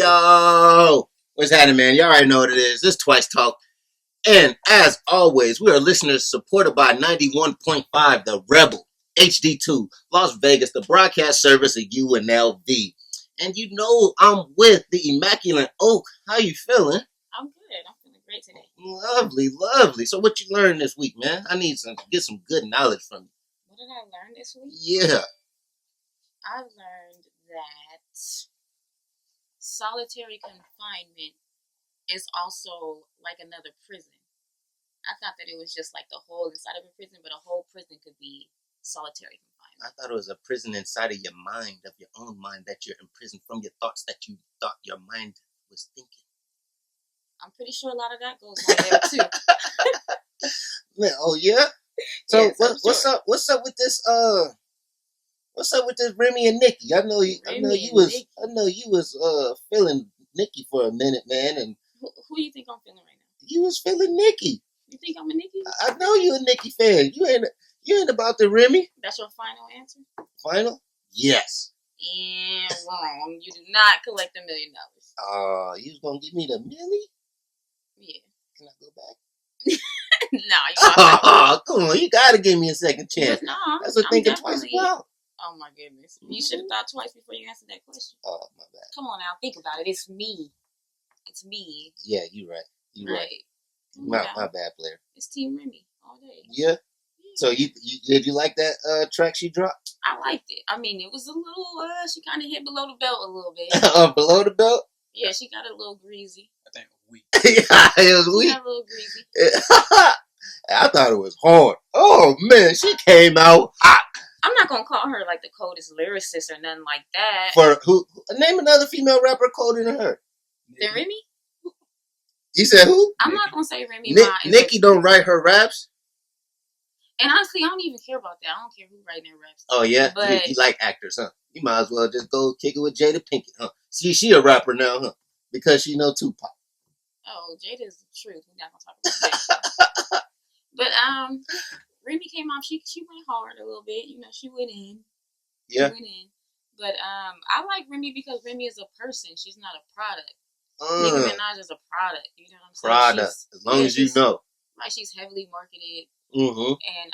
Yo, what's happening, man? You already know what it is. This Twice Talk. And as always, we are listeners supported by 91.5, the Rebel, HD2, Las Vegas, the broadcast service of UNLV. And you know I'm with the Immaculate Oak. How you feeling? I'm good. I'm feeling great today. Lovely, lovely. So what you learned this week, man? I need to get some good knowledge from you. What did I learn this week? Yeah. I learned that solitary confinement is also like another prison. I thought that it was just like the whole inside of a prison, but a whole prison could be solitary confinement. I thought it was a prison inside of your mind, of your own mind, that you're imprisoned from your thoughts that you thought your mind was thinking. I'm pretty sure a lot of that goes on there too. Man, oh yeah? So yes, what's up with this what's up with this Remy and Nicki? I know you was feeling Nicki for a minute, man, and who do you think I'm feeling right now? You was feeling Nicki. You think I'm a Nicki? I know you a Nicki fan. You ain't about the Remy. That's your final answer? Final? Yes. And wrong. You do not collect $1 million. You was gonna give me the milli? Yeah. Can I go back? No, you come on, you gotta give me a second chance. No, that's what thinking twice about. Oh my goodness. You should have thought twice before you answered that question. Oh, my bad. Come on now, think about it. It's me. It's me. Yeah, you right. You right. My bad, player. It's Team Remy all day. Yeah. So did you like that track she dropped? I liked it. I mean, it was a little she kind of hit below the belt a little bit. Below the belt? Yeah, she got a little greasy. I think weak. Yeah, it was weak. She got a little greasy. I thought it was hard. Oh man, she came out hot. I'm not gonna call her like the coldest lyricist or nothing like that. For who? Name another female rapper colder than her. Than Remy? You said who? I'm not gonna say Remy. Nicki don't write her raps. And honestly, I don't even care about that. I don't care who writing their raps. Oh yeah, but you like actors, huh? You might as well just go kick it with Jada Pinkett, huh? See, she a rapper now, huh? Because she know Tupac. Oh, Jada's the truth. We're not gonna talk about Jada. But Remy came off. She went hard a little bit. You know, she went in. Yeah. She went in. But I like Remy because Remy is a person. She's not a product. Nicki Minaj is a product. You know what I'm saying? Product. As long as you know. Like she's heavily marketed. Mm-hmm. And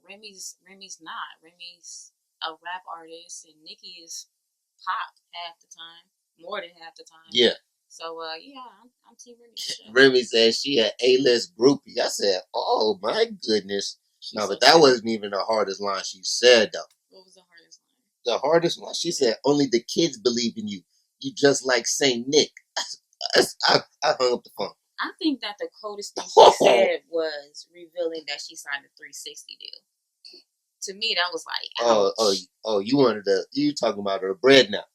Remy's not. Remy's a rap artist, and Nicki is pop half the time, more than half the time. Yeah. So yeah, I'm Team Remy. Sure. Remy said she an A-list groupie. I said, oh my goodness. No, but that wasn't even the hardest line she said though. What was the hardest line? The hardest one, she said, only the kids believe in you. You just like Saint Nick. I hung up the phone. I think that the coldest thing she said was revealing that she signed a 360 deal. To me, that was like, ouch. You talking about her bread now.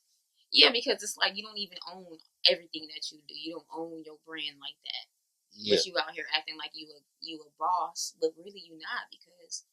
Yeah, because it's like you don't even own everything that you do. You don't own your brand like that. Yeah. But you out here acting like you a boss, but really you not, because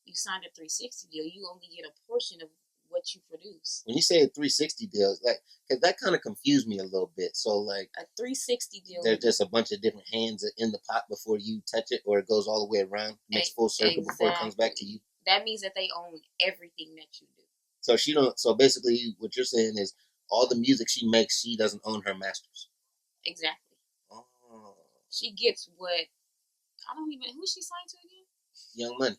you signed a 360 deal. You only get a portion of what you produce. When you say a 360 deal, like, cause that kind of confused me a little bit. So like a 360 deal, there's just a bunch of different hands in the pot before you touch it, or it goes all the way around, makes full circle before it comes back to you. That means that they own everything that you do. So she don't. So basically, what you're saying is all the music she makes, she doesn't own her masters. Exactly. Oh. She gets what who is she signed to again? Young Money.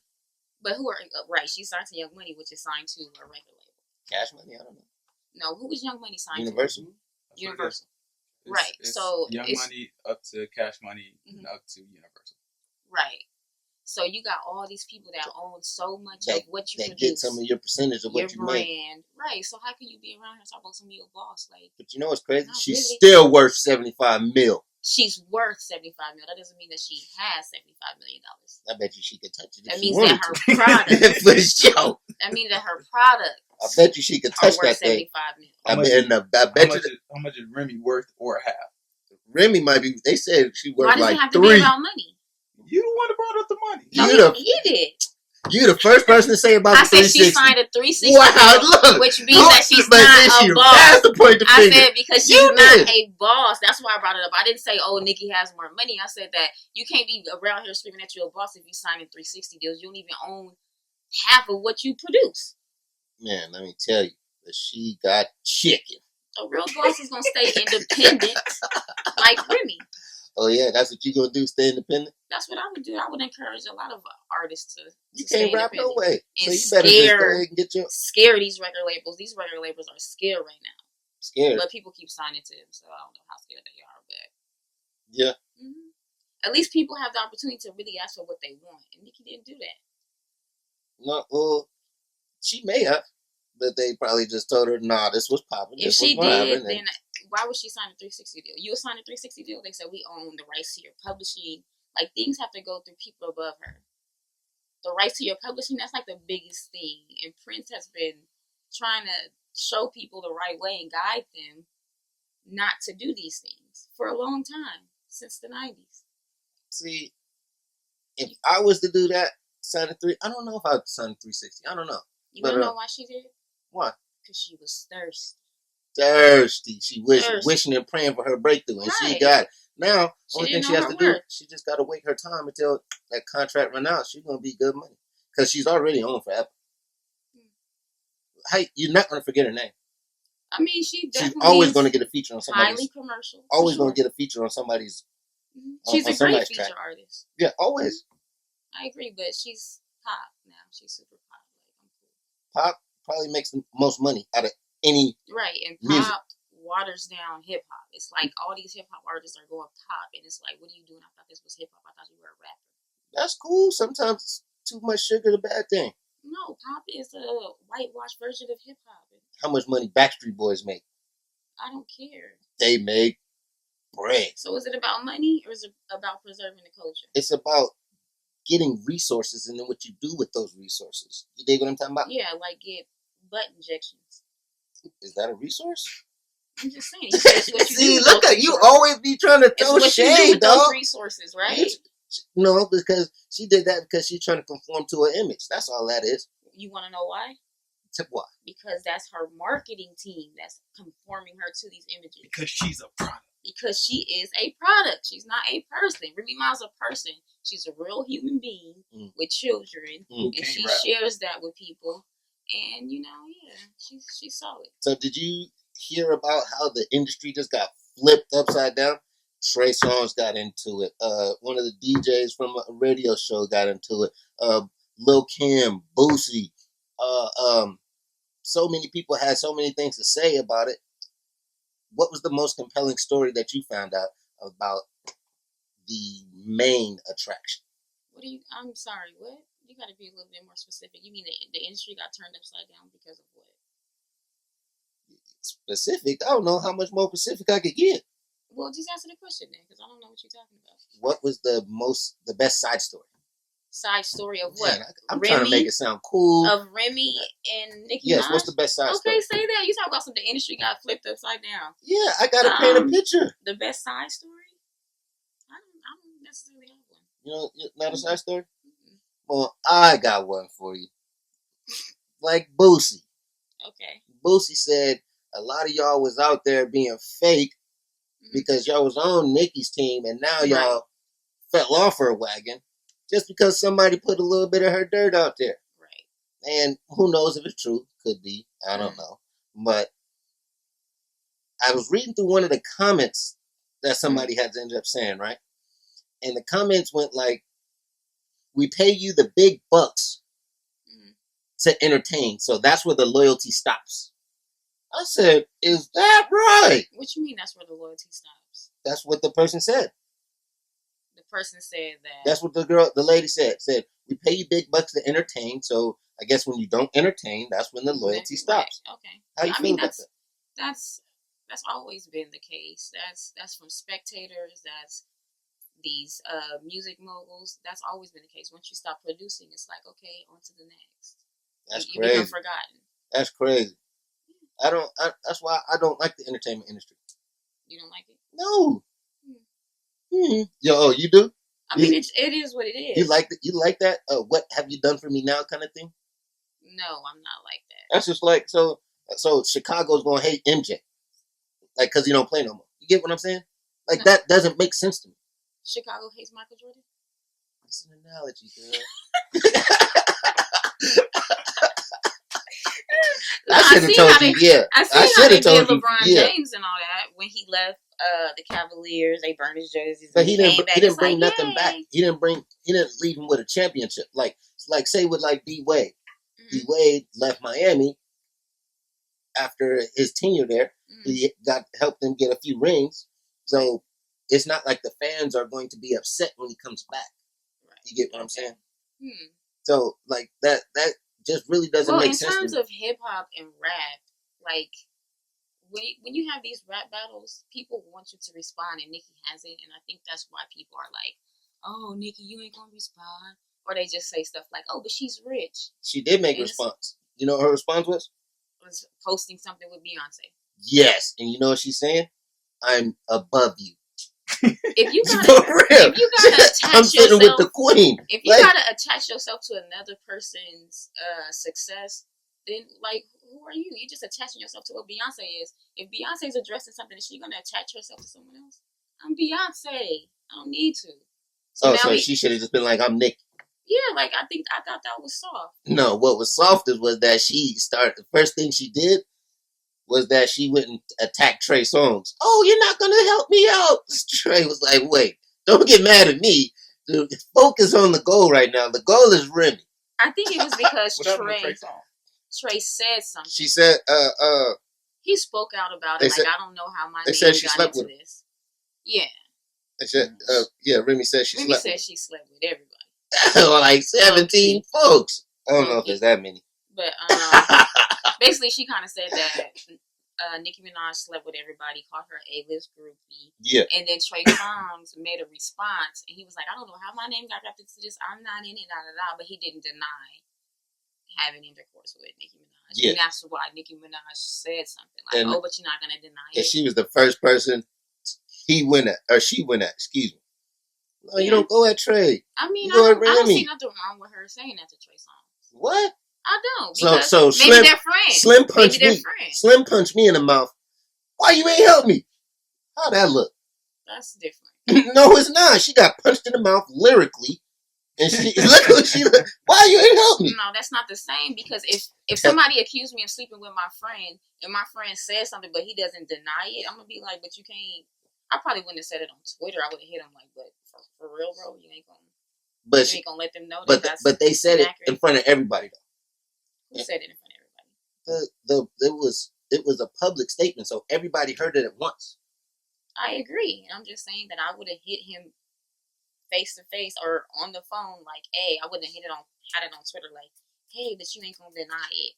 But who are right? She's signed to Young Money, which is signed to a record label. Cash Money, I don't know. No, who was Young Money signed Universal. to? Universal. Right. So Young Money up to Cash Money, and up to Universal. Right. So you got all these people that own so much of what you produce. Get some of your percentage of what you brand. make. Right. So how can you be around her talking about some of your boss? Like, but you know what's crazy? She's really. Still worth $75 million. She's worth $75 million. That doesn't mean that she has $75 million. I bet you she could touch it. That means that her product. For sure. That means that her product. I bet you she could touch that thing. $75 million. How much is Remy worth or half? Remy might be. They said she worth like $3. Why does it have to be about money? You the one that brought up the money. No, he did. You the first person to say about the 360. I said she signed a 360 look, which means that she's not a boss. That's the point I said because she's not a boss. That's why I brought it up. I didn't say, oh, Nicki has more money. I said that you can't be around here screaming at you a boss if you sign in 360 deals. You don't even own half of what you produce. Man, let me tell you, that she got chicken. A real boss is gonna stay independent, like Remy. Oh yeah, that's what you gonna do? Stay independent? That's what I would do. I would encourage a lot of artists to You stay can't rap no independent. way. And So you better just go ahead and get your scare these record labels. These record labels are scared right now. scared. But people keep signing to them, so I don't know how scared they are. But yeah. Mm-hmm. At least people have the opportunity to really ask for what they want, and Nicki didn't do that. No, well, she may have, but they probably just told her, "Nah, this was popping." If she did, then why would she sign a 360 deal? You would sign a 360 deal. They said we own the rights to your publishing. Like things have to go through people above her. The rights to your publishing, that's like the biggest thing. And Prince has been trying to show people the right way and guide them not to do these things for a long time, since the 90s. See, if I was to do that, sign a I don't know if I'd sign a 360. I don't know. You want to know why she did? Why? Because she was thirsty. Thirsty. She wishing and praying for her breakthrough, and she got it. Now, only thing she has to do, she just got to wait her time until that contract run out. She's gonna be good money because she's already on forever. Hey, you're not gonna forget her name. I mean, she's always gonna get a feature on somebody's. Highly commercial. Always gonna get a feature on somebody's. She's a great feature artist. Yeah, always. I agree, but she's pop now. She's super pop. Like, I'm cool. Pop probably makes the most money out of any and music. Pop waters down hip hop. It's like all these hip hop artists are going pop, and it's like, what are you doing? I thought this was hip hop. I thought you were a rapper. That's cool. Sometimes too much sugar, the bad thing. No, pop is a whitewashed version of hip hop. How much money Backstreet Boys make? I don't care. They make bread. So is it about money or is it about preserving the culture? It's about getting resources and then what you do with those resources. You dig what I'm talking about? Yeah, like get butt injections. Is that a resource? I'm just saying. It's what you See, do look at you always be trying to throw shade, dog. Those resources, right? No, because she did that because she's trying to conform to her image. That's all that is. You want to know why? Why? Because that's her marketing team that's conforming her to these images. Because she's a product. Because she is a product. She's not a person. Remy Ma's a person. She's a real human being with children, and she shares that with people. And she's solid. So, did you hear about how the industry just got flipped upside down? Trey Songz got into it. One of the DJs from a radio show got into it. Lil Kim, Boosie. So many people had so many things to say about it. What was the most compelling story that you found out about the main attraction? I'm sorry, what? You got to be a little bit more specific. You mean the industry got turned upside down because of what? Specific? I don't know how much more specific I could get. Well, just answer the question then, because I don't know what you're talking about. What was the best side story? Side story of what? Man, I'm trying to make it sound cool. Of Remy and Nicki Yes, Minaj? What's the best side story? Okay, say that. You talk about something the industry got flipped upside down. Yeah, I got to paint a picture. The best side story? I don't necessarily have one. You know, not a side story? Mm-hmm. Well, I got one for you. Like Boosie. Okay. Boosie said a lot of y'all was out there being fake because y'all was on Nicki's team and now y'all fell off her wagon just because somebody put a little bit of her dirt out there. Right. And who knows if it's true? Could be. I don't know. But I was reading through one of the comments that somebody had ended up saying, right? And the comments went like, we pay you the big bucks to entertain. So that's where the loyalty stops. I said, is that right? What you mean that's where the loyalty stops? That's what the person said. The person said that. That's what the lady said. Said, we pay you big bucks to entertain. So I guess when you don't entertain, that's when the loyalty stops. Right. Okay. How you feel about that? That's always been the case. That's from spectators. That's these music moguls. That's always been the case. Once you stop producing, it's like, okay, on to the next. That's you crazy. become forgotten. That's crazy. That's why I don't like the entertainment industry. You don't like it? No. Yo, you do? I mean, it is what it is. You like that? What have you done for me now kind of thing? No, I'm not like that. That's just like, so Chicago's going to hate MJ. Like, because he don't play no more. You get what I'm saying? Like, that doesn't make sense to me. Chicago hates Michael Jordan? It's an analogy, girl. I should have told you. Yeah, I see how they did LeBron yeah. James and all that when he left the Cavaliers. They burned his jerseys. But he didn't bring like, nothing back. He didn't leave him with a championship. Like say with like D Wade. Mm-hmm. D Wade left Miami after his tenure there. Mm-hmm. He helped them get a few rings. So it's not like the fans are going to be upset when he comes back. Right. You get what I'm saying? Hmm. So like that just really doesn't make sense. In terms of hip hop and rap, like when you have these rap battles, people want you to respond, and Nicki hasn't, and I think that's why people are like, "Oh, Nicki, you ain't gonna respond," or they just say stuff like, "Oh, but she's rich." She did make a response. You know what her response was? Was posting something with Beyonce. Yes, and you know what she's saying? I'm above you. If you gotta attach I'm sitting yourself with the queen. If you gotta attach yourself to another person's success, then like who are you? You're just attaching yourself to what Beyonce is. If Beyonce's addressing something, is she gonna attach herself to someone else? I'm Beyonce. I don't need to. So she should have just been like, I'm Nicki. Yeah, like I thought that was soft. No, what was soft was that she started. The first thing she did was that she went and attacked Trey Songz. Oh, you're not gonna help me out. Trey was like, wait, don't get mad at me. Dude, focus on the goal right now. The goal is Remy. I think it was because Trey said something. She said, he spoke out about it. Like, I don't know how my name got into this. Yeah. They said, Remy said she slept. Remy said she slept with everybody. Like 17 folks. I don't know if there's that many. But basically, she kind of said that Nicki Minaj slept with everybody, called her A-list groupie. Yeah. And then Trey Songz made a response, and he was like, I don't know how my name got wrapped into this. I'm not in it, but he didn't deny having intercourse with Nicki Minaj. Yeah. And that's why Nicki Minaj said something like, but you're not going to deny it. And she was the first person she went at, excuse me. No, you don't go at Trey. I mean, I don't see nothing wrong with her saying that to Trey Songz. What? I don't. So maybe they're friends. Slim punched me. Slim punched me in the mouth. Why you ain't help me? How'd that look? That's different. No, it's not. She got punched in the mouth lyrically. And why you ain't help me? No, that's not the same, because if somebody accused me of sleeping with my friend and my friend says something but he doesn't deny it, I'm gonna be like, but you can't. I probably wouldn't have said it on Twitter. I would have hit him like, but for real, bro, you ain't gonna let them know that. But they said it in front of everybody though. Who said it in front of everybody? It was a public statement, so everybody heard it at once. I agree. I'm just saying that I would have hit him face to face or on the phone, like, hey, I wouldn't have had it on Twitter, like, hey, but you ain't gonna deny it.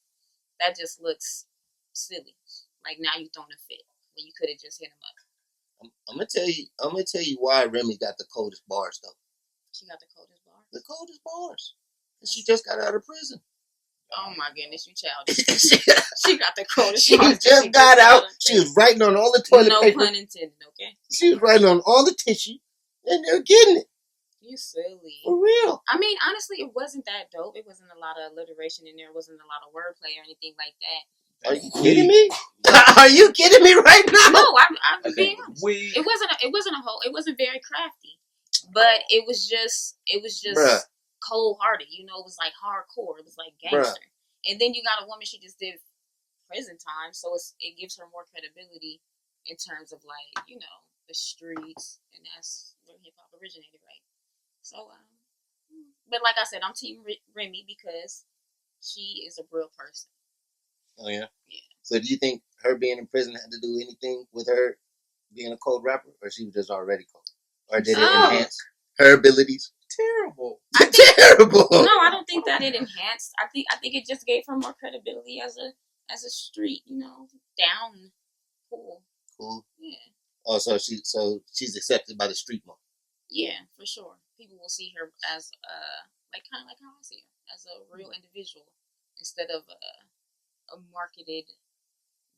That just looks silly. Like, now you throwing a fit when you could have just hit him up. I'm gonna tell you why Remy got the coldest bars though. She got the coldest bars. The coldest bars. She just got out of prison. Oh my goodness, you childish. She got the coldest bars. She just got out. She was writing on all the toilet paper. No pun intended. Okay. She was writing on all the tissue, and they're getting it. You silly. For real. I mean, honestly, it wasn't that dope. It wasn't a lot of alliteration in there. It wasn't a lot of wordplay or anything like that. Are you kidding me? Are you kidding me right now? No, I'm being honest. It wasn't very crafty, but it was just cold hearted. You know, it was like hardcore. It was like gangster. And then you got a woman. She just did prison time, so it gives her more credibility in terms of, like, you know, the streets, and that's where hip hop originated, right? So, but like I said, I'm team Remy because she is a real person. Oh yeah. Yeah. So do you think her being in prison had to do anything with her being a cold rapper, or she was just already cold, or did it enhance her abilities? Terrible. Terrible. No, I don't think that it enhanced. I think it just gave her more credibility as a street, you know, down cool. Cool. Yeah. Oh, so she's accepted by the street more. Yeah, for sure. People will see her as kind of like how I see her, as a real individual instead of a marketed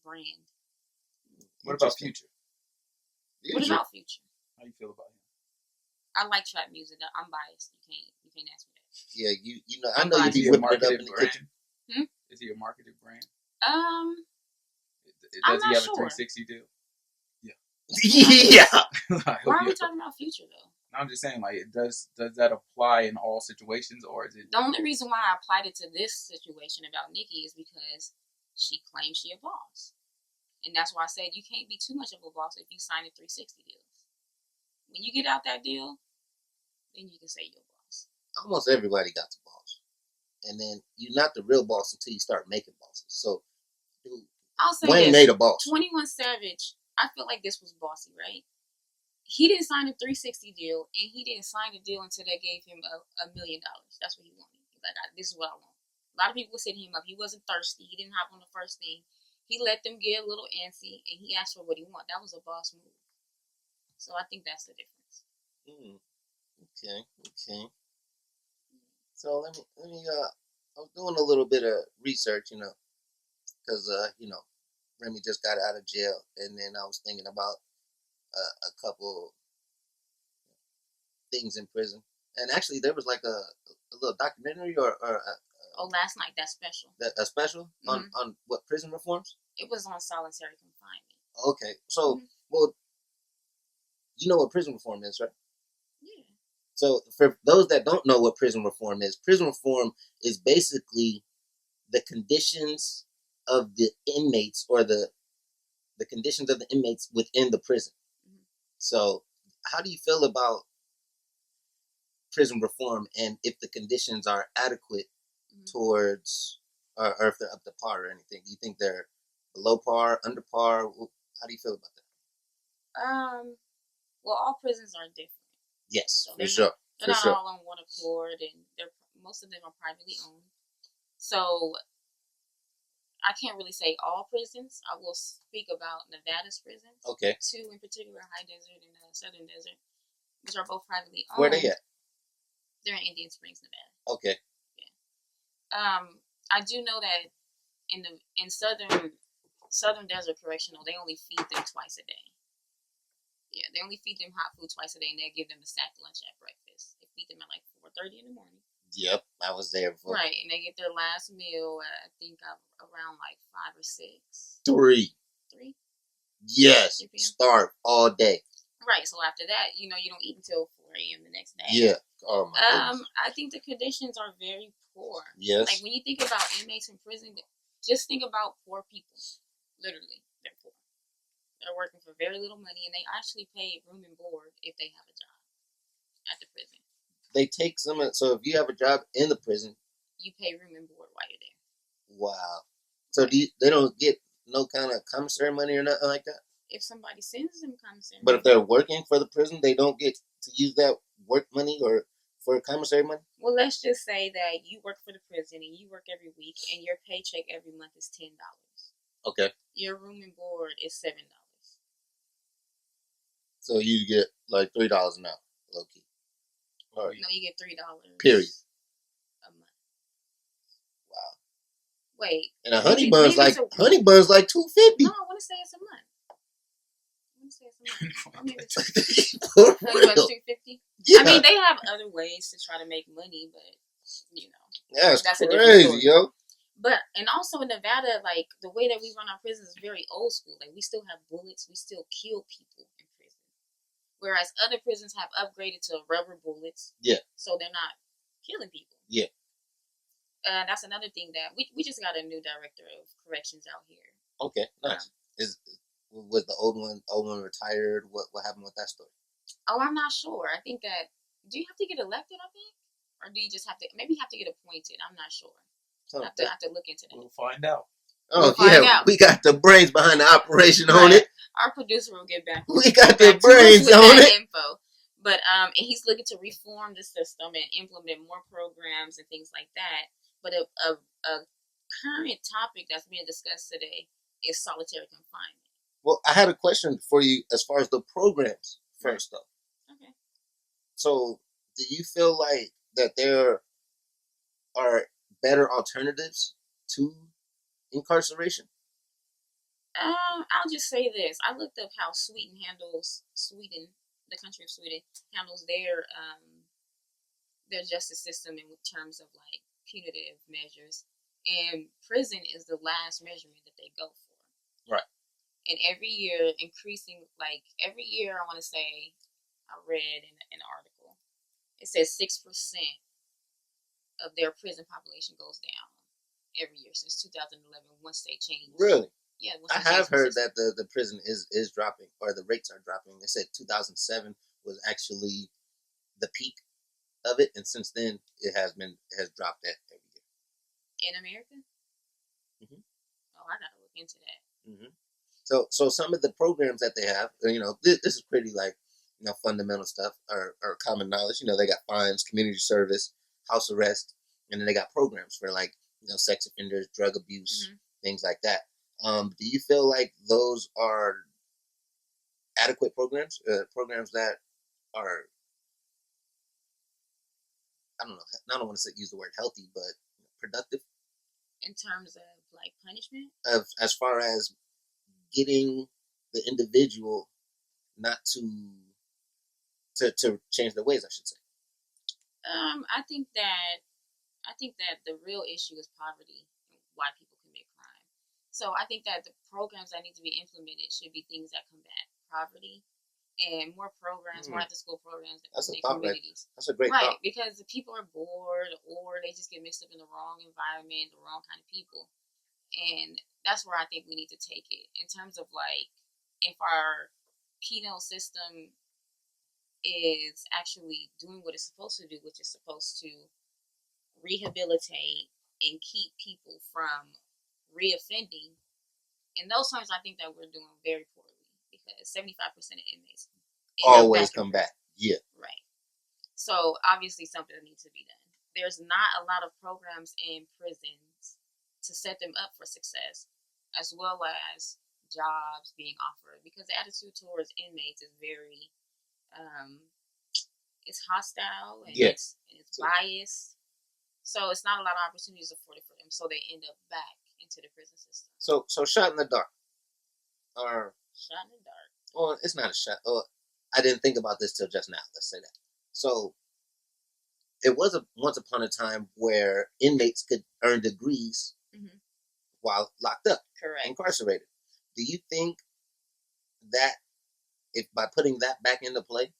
brand. What about Future? What about Future? How you feel about him? I like trap music. I'm biased. You can't ask me that. Yeah, you know. I know you be whipping it up in the kitchen. Is he a marketed brand? I'm Does he not have sure. a 360 deal? Yeah. Yeah. Why are we talking about Future though? I'm just saying, like, does that apply in all situations, or is it? The only reason why I applied it to this situation about Nicki is because she claims she a boss. And that's why I said you can't be too much of a boss if you sign a 360 deals. When you get out that deal, then you can say you're a boss. Almost everybody got the boss. And then you're not the real boss until you start making bosses. So, dude, I'll say Wayne this. made a boss. 21 Savage, I feel like this was bossy, right? He didn't sign a 360 deal, and he didn't sign the deal until they gave him $1 million. That's what he wanted. He's like, this is what I want. A lot of people were setting him up. He wasn't thirsty. He didn't hop on the first thing. He let them get a little antsy, and he asked for what he wanted. That was a boss move. So I think that's the difference. Okay. So let me I was doing a little bit of research, because Remy just got out of jail, and then I was thinking about a couple things in prison, and actually there was like a little documentary or last night, that's special. a special on what prison reforms. It was on solitary confinement. Okay, so well, you know what prison reform is, right? Yeah. So for those that don't know what prison reform is basically the conditions of the inmates or the conditions of the inmates within the prison. So how do you feel about prison reform, and if the conditions are adequate towards, or if they're up to par or anything? Do you think they're below par, under par? How do you feel about that? Well, all prisons are different. Yes, so for sure. They're not all on one accord, and most of them are privately owned. So I can't really say all prisons. I will speak about Nevada's prisons. Okay. 2 in particular, High Desert and Southern Desert, which are both privately owned. Where they at? They're in Indian Springs, Nevada. Okay. Yeah. I do know that in Southern Desert Correctional, they only feed them twice a day. Yeah, they only feed them hot food twice a day, and they give them a sack lunch at breakfast. They feed them at like 4:30 in the morning. Yep, I was there before. Right, and they get their last meal at, I think, around like 5 or 6. 3. 3? Yes, 3 p.m. starve all day. Right, so after that, you don't eat until 4 a.m. the next day. Yeah. Oh my goodness. I think the conditions are very poor. Yes. Like when you think about inmates in prison, just think about poor people. Literally, they're poor. They're working for very little money, and they actually pay room and board if they have a job at the prison. They take some. So if you have a job in the prison, you pay room and board while you're there. Wow. So they don't get no kind of commissary money or nothing like that? If somebody sends them commissary money. But if they're money, working for the prison, they don't get to use that work money or for commissary money? Well, let's just say that you work for the prison and you work every week, and your paycheck every month is $10. Okay. Your room and board is $7. So you get like $3 an hour, low key. No, you get $3. Period. A month. Wow. Wait. And a honey bun's like $2.50. No, I want to say it's a month. I mean, it's $2.50. Yeah. I mean, they have other ways to try to make money, but that's a crazy, different story. Yo. But and also in Nevada, like the way that we run our prisons is very old school. Like we still have bullets, we still kill people in prison. Whereas other prisons have upgraded to rubber bullets. Yeah. So they're not killing people. Yeah. That's another thing that we just got a new director of corrections out here. Okay, nice. Was the old one retired? What happened with that story? Oh, I'm not sure. I think that do you have to get elected? I think, or do you just have to maybe have to get appointed? I'm not sure. I have to look into that. We'll find out. Oh yeah, we got the brains behind the operation on it. Our producer will get back. We got the brains on it. Info. But and he's looking to reform the system and implement more programs and things like that. But a current topic that's being discussed today is solitary confinement. Well, I had a question for you as far as the programs first, though. Okay. So, do you feel like that there are better alternatives to incarceration? I'll just say this. I looked up how the country of Sweden, handles their justice system in terms of like punitive measures. And prison is the last measurement that they go for. Right. And every year, I want to say, I read in an article, it says 6% of their prison population goes down. every year since 2011 once they changed. Really? Yeah. I have heard that the prison is dropping, or the rates are dropping. They said 2007 was actually the peak of it, and since then it has dropped that every year. In America? Mm-hmm. Oh, I gotta look into that. Mm-hmm. So some of the programs that they have, this is pretty fundamental stuff or common knowledge. They got fines, community service, house arrest, and then they got programs for sex offenders, drug abuse, things like that. Do you feel like those are adequate programs? Programs that are, I don't know, I don't want to use the word healthy, but productive? In terms of like punishment? As far as getting the individual not to change their ways, I should say. I think that the real issue is poverty and why people commit crime. So I think that the programs that need to be implemented should be things that combat poverty and more programs, more after-school programs in communities. That's a great thought. Because the people are bored or they just get mixed up in the wrong environment, the wrong kind of people. And that's where I think we need to take it. In terms of like, if our penal system is actually doing what it's supposed to do, which is supposed to rehabilitate and keep people from reoffending, in those terms, I think that we're doing very poorly because 75% of inmates always come back. Yeah. Right. So obviously something needs to be done. There's not a lot of programs in prisons to set them up for success, as well as jobs being offered, because the attitude towards inmates is very, it's hostile and it's biased. So it's not a lot of opportunities afforded for them. So they end up back into the prison system. So shot in the dark. Or shot in the dark. Well, it's not a shot. Oh, I didn't think about this till just now. Let's say that. So it was once upon a time where inmates could earn degrees while locked up, incarcerated. Do you think that if by putting that back into play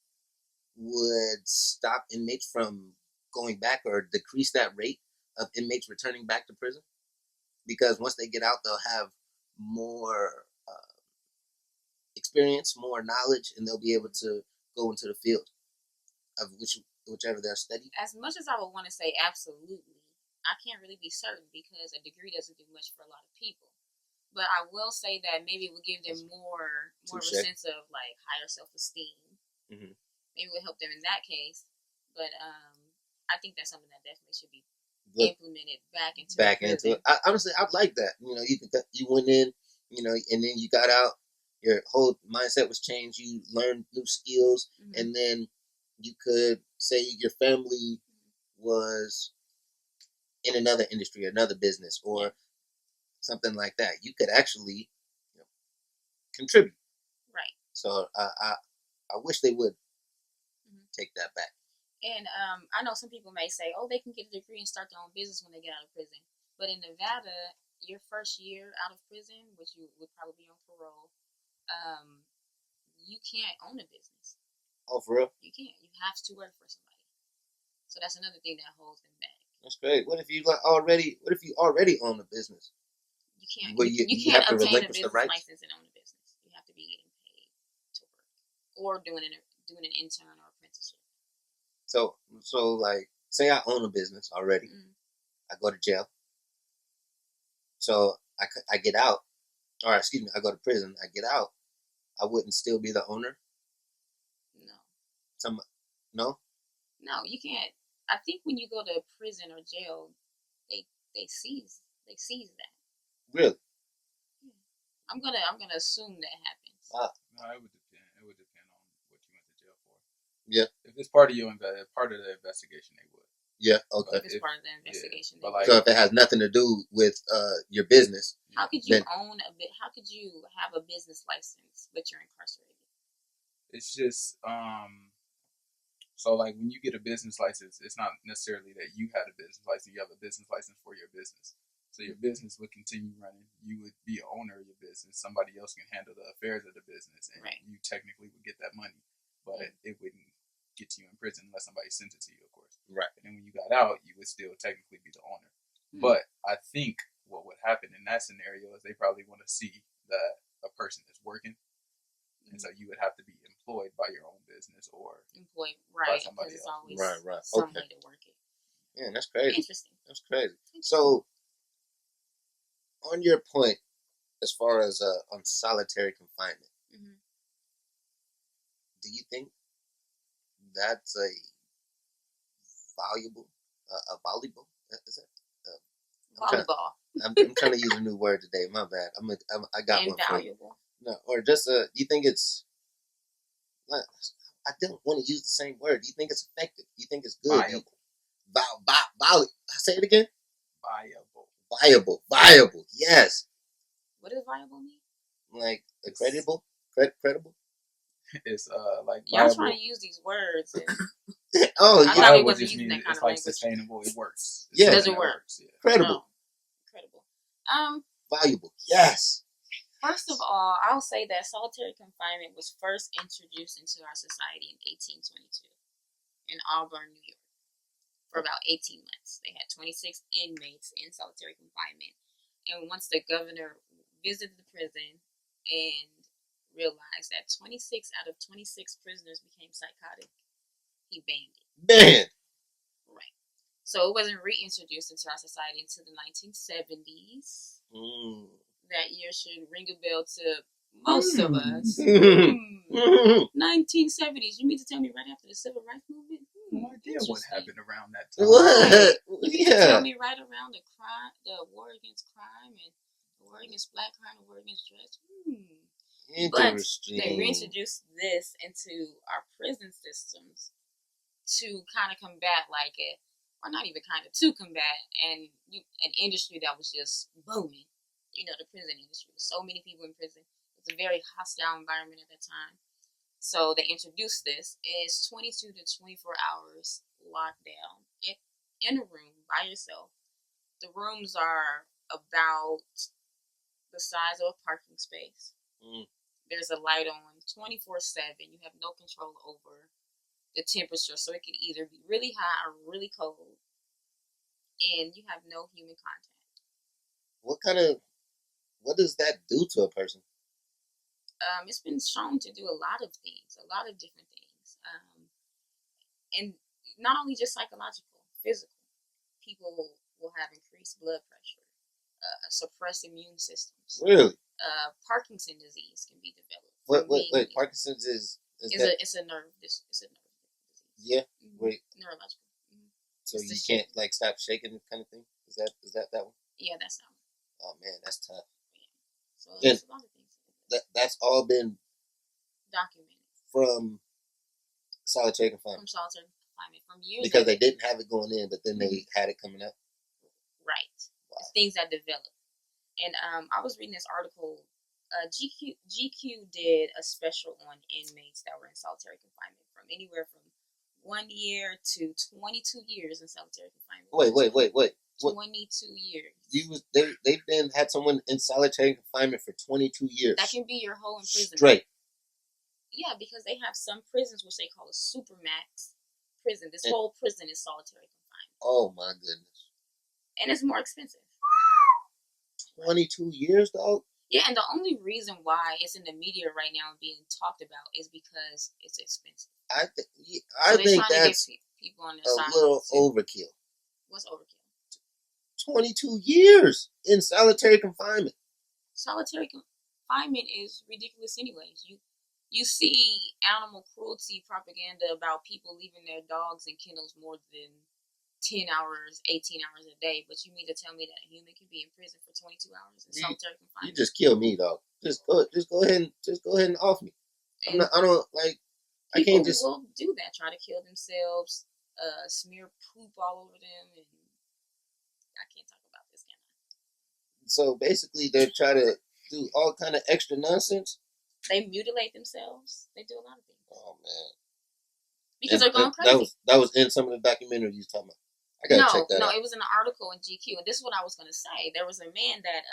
would stop inmates from going back or decrease that rate of inmates returning back to prison? Because once they get out, they'll have more experience, more knowledge, and they'll be able to go into the field of whichever they're studying. As much as I would want to say absolutely, I can't really be certain because a degree doesn't do much for a lot of people. But I will say that maybe it would give them more of a sense of like higher self-esteem. Maybe it would help them in that case. But I think that's something that definitely should be implemented back into it. Honestly, I'd like that. You went in, and then you got out. Your whole mindset was changed. You learned new skills, and then you could say your family was in another industry, another business, or something like that. You could actually contribute. Right. So I wish they would take that back. And I know some people may say, oh, they can get a degree and start their own business when they get out of prison. But in Nevada, your first year out of prison, which you would probably be on parole, you can't own a business. Oh, for real? You can't. You have to work for somebody. So that's another thing that holds them back. That's great. What if you already own a business? You can't. Well, you can't obtain a business license and own a business. You have to be getting paid to work or doing an intern or apprenticeship. So like, say I own a business already. I go to jail. So I get out, or excuse me, I go to prison. I get out. I wouldn't still be the owner. No. No. No, you can't. I think when you go to prison or jail, they seize that. Really? Yeah. I'm gonna assume that happens. No, it would depend. It would depend on what you went to jail for. Yeah. If it's part of the investigation, they would. Yeah. Okay. If it's part of the investigation, but like, so if it has nothing to do with your business, how could you own a bit? How could you have a business license but you're incarcerated? It's just so like when you get a business license, it's not necessarily that you had a business license. You have a business license for your business. So your business would continue running. You would be an owner of your business. Somebody else can handle the affairs of the business, and you technically would get that money, but it wouldn't get you in prison unless somebody sent it to you, of course. Right. And then when you got out, you would still technically be the owner. But I think what would happen in that scenario is they probably want to see that a person is working, and so you would have to be employed by your own business or employed, by right? somebody Because it's else. always Right. some Okay. way to work it. Yeah, that's crazy. Interesting. That's crazy. So, on your point, as far as on solitary confinement, Mm-hmm. do you think that's a valuable, Is it? Volleyball. I'm trying to use a new word today. My bad. I got one for you. Invaluable. No, or just you think it's? I don't want to use the same word. Do you think it's effective? Do you think it's good? Viable. Say it again. Viable. Viable. Yes. What does viable mean? Like credible. Credible. It's like Y'all viable. trying to use these words. And Oh, I thought Viable it wasn't just using means that kind it's of like language. sustainable. It works. Yeah. Does it work? Yeah. Credible. Incredible. Valuable. Yes. First of all, I'll say that solitary confinement was first introduced into our society in 1822 in Auburn, New York, for about 18 months. They had 26 inmates in solitary confinement. And once the governor visited the prison and realized that 26 out of 26 prisoners became psychotic, he banned it. Man. Right. So it wasn't reintroduced into our society until the 1970s. That year should ring a bell to most of us. 1970s. You mean to tell me right after the Civil Rights Movement? No idea what happened around that time. What? You mean to tell me right around the war against crime and the war against black crime, the war against drugs? Interesting. But they reintroduced this into our prison systems to kind of combat or not even kind of, to combat an industry that was just booming. The prison industry. So many people in prison. It was a very hostile environment at that time. So they introduced this. It's 22 to 24 hours locked down in a room by yourself. The rooms are about the size of a parking space. There's a light on 24/7. You have no control over the temperature, so it could either be really hot or really cold. And you have no human contact. What does that do to a person? It's been shown to do a lot of things, a lot of different things. And not only just psychological, physical. People will have increased blood pressure, suppressed immune systems. Really? Parkinson's disease can be developed. Wait. Parkinson's is it's a nerve disease. Yeah. Mm-hmm. Wait. Neurological. Mm-hmm. So you can't stop shaking, kind of thing. Is that one? Yeah, that's that one. Oh man, that's tough. Yeah. So there's a lot of things. That's all been documented from solitary confinement. From years because they didn't have it going in, but then they had it coming out. Right. Wow. It's things that develop. And I was reading this article. GQ did a special on inmates that were in solitary confinement from anywhere from 1 year to 22 years in solitary confinement. Wait. 22 years. They've been had someone in solitary confinement for 22 years. That can be your whole imprisonment. Straight. Yeah, because they have some prisons which they call a supermax prison. This whole prison is solitary confinement. Oh my goodness. And it's more expensive. 22 years, dog? Yeah, and the only reason why it's in the media right now and being talked about is because it's expensive. I think that's people on a little overkill. What's overkill? 22 years in solitary confinement. Solitary confinement is ridiculous anyways. You see animal cruelty propaganda about people leaving their dogs in kennels more than 10 hours, 18 hours a day, but you mean to tell me that a human can be in prison for 22 hours in solitary confinement? You just kill me, dog. Just go ahead and off me. I can't just. People will do that, try to kill themselves, smear poop all over them, and I can't talk about this, can I? So basically, they try to do all kind of extra nonsense. They mutilate themselves. They do a lot of things. Oh man! Because they're going crazy. That was in some of the documentaries you were talking about. I gotta check that out. No, it was in an article in GQ, and this is what I was going to say. There was a man that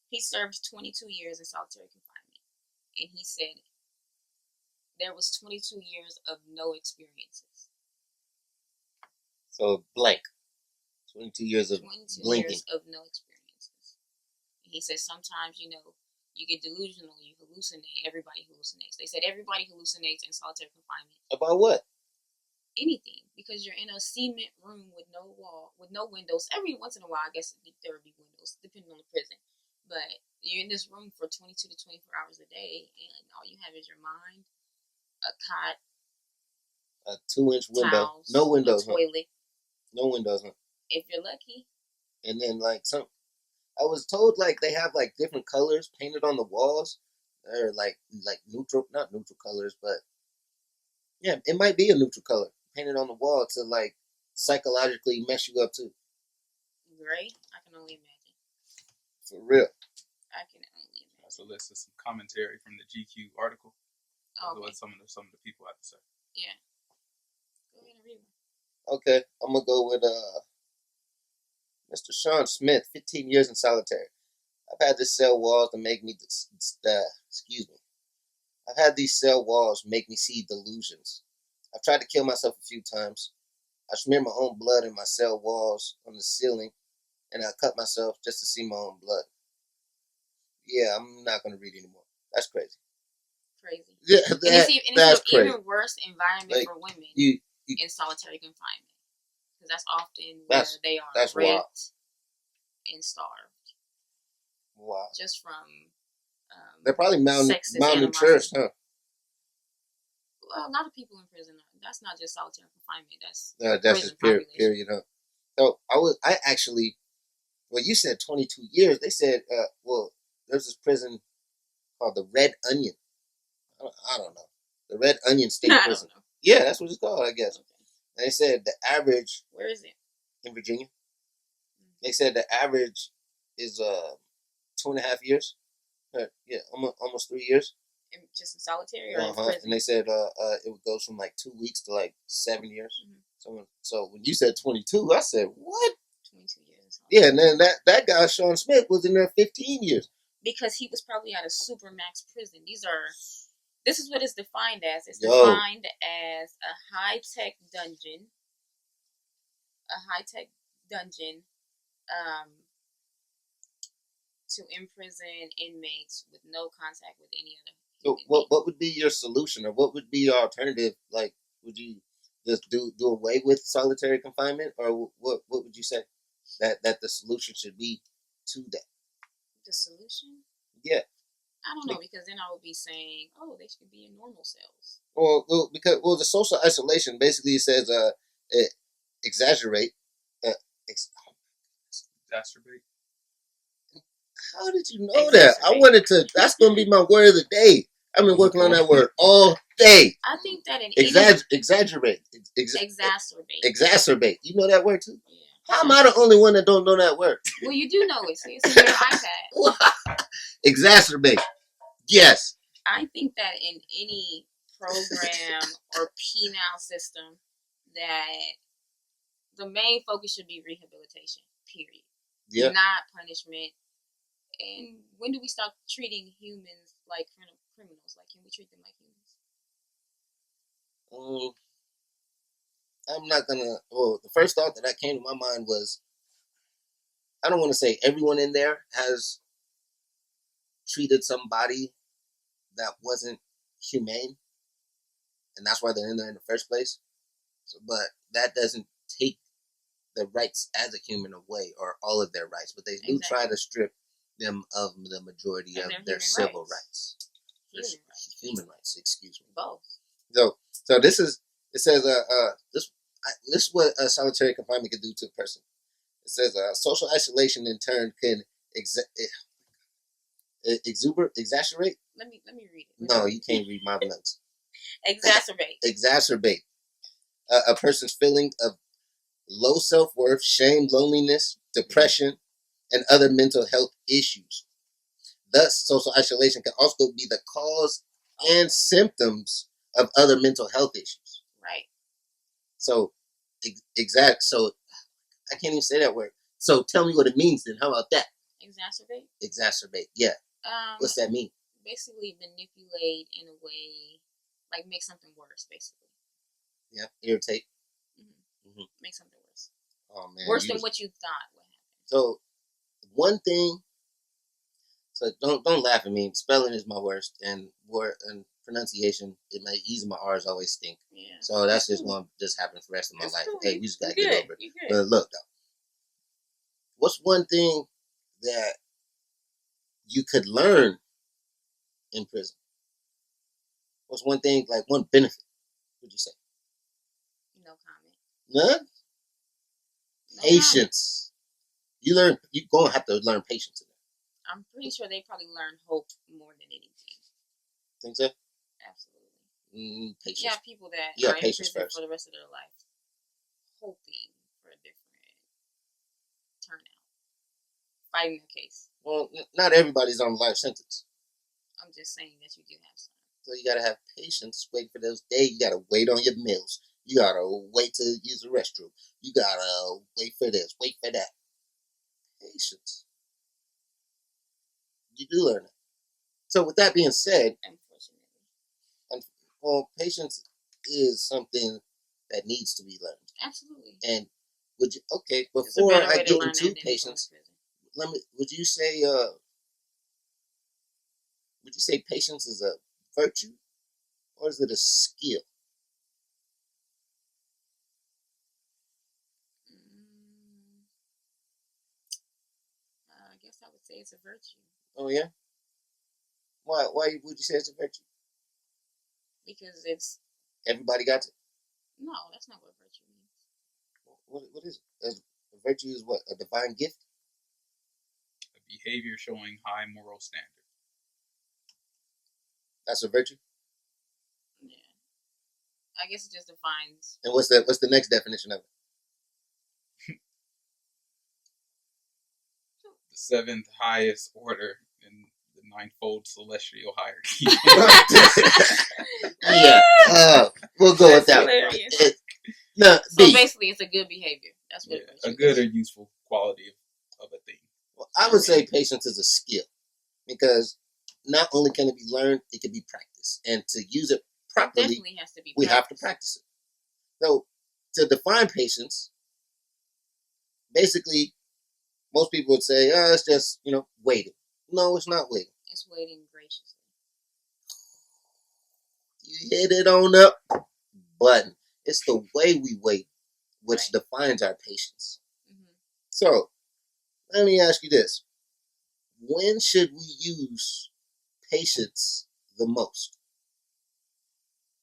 he served 22 years in solitary confinement, and he said there was 22 years of no experiences. So blank. 22 years of 22 blinking. years of no experiences. And he said sometimes, you get delusional, you hallucinate. Everybody hallucinates. They said everybody hallucinates in solitary confinement. About what? Anything, because you're in a cement room with no wall, with no windows. Every once in a while, I guess there would be windows, depending on the prison. But you're in this room for 22 to 24 hours a day, and all you have is your mind, a cot, a 2-inch window, towels, no windows, a toilet. No windows, huh? If you're lucky. And then like I was told like they have like different colors painted on the walls, or like neutral, not neutral colors, but yeah, it might be a neutral color painted on the wall to like psychologically mess you up too. Gray, I can only imagine. For real. I can only imagine. That's a list of some commentary from the GQ article. Okay. What some of the people have to say. Yeah. Go ahead and read one. Okay, I'm gonna go with Mr. Sean Smith, 15 years in solitary. I've had these cell walls to make me I've had these cell walls make me see delusions. I've tried to kill myself a few times. I smeared my own blood in my cell walls on the ceiling, and I cut myself just to see my own blood. Yeah, I'm not gonna read anymore. That's crazy. Crazy. Yeah, it's an even worse environment for women in solitary confinement, because that's often where they are raped and starved. Wow. Just from they're probably malnourished, huh? Well, a lot of people in prison. That's not just solitary confinement. That's just period. Huh? So I actually, well, you said 22 years. They said, there's this prison called the Red Onion. I don't know. The Red Onion State Prison. Yeah, that's what it's called, I guess. Okay. And they said the average. Where is it? In Virginia. Mm-hmm. They said the average is 2.5 years. Yeah, almost 3 years. Just in solitary or in prison? And they said it goes from like 2 weeks to like 7 years. Mm-hmm. So when you said 22, I said, what? 22 years. Yeah, and then that guy, Sean Smith, was in there 15 years. Because he was probably at a supermax prison. This is what it's defined as. It's defined as a high-tech dungeon. To imprison inmates with no contact with any other. So what would be your solution, or what would be your alternative? Like, would you just do away with solitary confinement, or what would you say that the solution should be to that? The solution? Yeah. I don't know, because then I would be saying, they should be in normal cells. Well, the social isolation basically says exacerbate. Exacerbate. How did you know that? I wanted to. That's going to be my word of the day. I've been working on that word all day. I think that in exaggerate. Exacerbate. You know that word too? Yeah. How am I the only one that don't know that word? Well, you do know it. See, it's in your iPad. Exacerbate. Yes. I think that in any program or penal system, that the main focus should be rehabilitation. Period. Yeah. Not punishment. And when do we stop treating humans like criminals? Like, can we treat them like humans? I'm not gonna. Well, the first thought that came to my mind was, I don't want to say everyone in there has treated somebody that wasn't humane, and that's why they're in there in the first place. So, but that doesn't take the rights as a human away, or all of their rights. But they do try to strip them of the majority of their civil rights. Human rights, excuse me. Both. So this is, it says this is what solitary confinement can do to a person. It says social isolation in turn can exacerbate. Let me read it. No, you can't read my notes. Exacerbate a person's feeling of low self-worth, shame, loneliness, depression, and other mental health issues. Thus, social isolation can also be the cause and symptoms of other mental health issues. Right. So, So, I can't even say that word. So, tell me what it means then. How about that? Exacerbate. Yeah. What's that mean? Basically, manipulate in a way, like make something worse. Basically. Yeah. Irritate. Mm-hmm. Make something worse. Oh man. Worse than what you thought would happen. So one thing. So don't laugh at me. Spelling is my worst, and pronunciation. My E's and my R's always stink. Yeah. So that's just going to just happen for the rest of my life. Cool. Hey, we just got to get over it. You good. But look, though, what's one thing that you could learn in prison? What's one thing, like one benefit, would you say? No comment. None? No Patience. You're going to have to learn patience in there. I'm pretty sure they probably learn hope more than anything. Think so? Absolutely. Patience. You have people that Yeah, are in patience prison first. for the rest of their life, hoping for a different turnout, fighting their case. Well, not everybody's on a life sentence. I'm just saying that you do have some. So you gotta have patience, wait for those days. You gotta wait on your meals. You gotta wait to use the restroom. You gotta wait for this, wait for that. Patience. You do learn it. So with that being said, Unfortunately. well, patience is something that needs to be learned. Absolutely. And before I get into patience, would you say patience is a virtue or is it a skill? I guess I would say it's a virtue. Oh yeah? Why would you say it's a virtue? Because it's... Everybody got it? No, that's not what virtue means. What is it? A virtue is what? A divine gift? A behavior showing high moral standard. That's a virtue? Yeah. I guess it just defines... And what's the next definition of it? The seventh highest order in the ninefold celestial hierarchy. Yeah. We'll go with that. So basically, it's a good behavior. That's what a good or useful quality of a thing. Well, I would say patience is a skill because not only can it be learned, it can be practiced. And to use it properly, definitely has to be we have to practice it. So to define patience, basically, most people would say, it's just, waiting. No, it's not waiting. It's waiting graciously. You hit it on the button. It's the way we wait which defines our patience. Mm-hmm. So, let me ask you this. When should we use patience the most?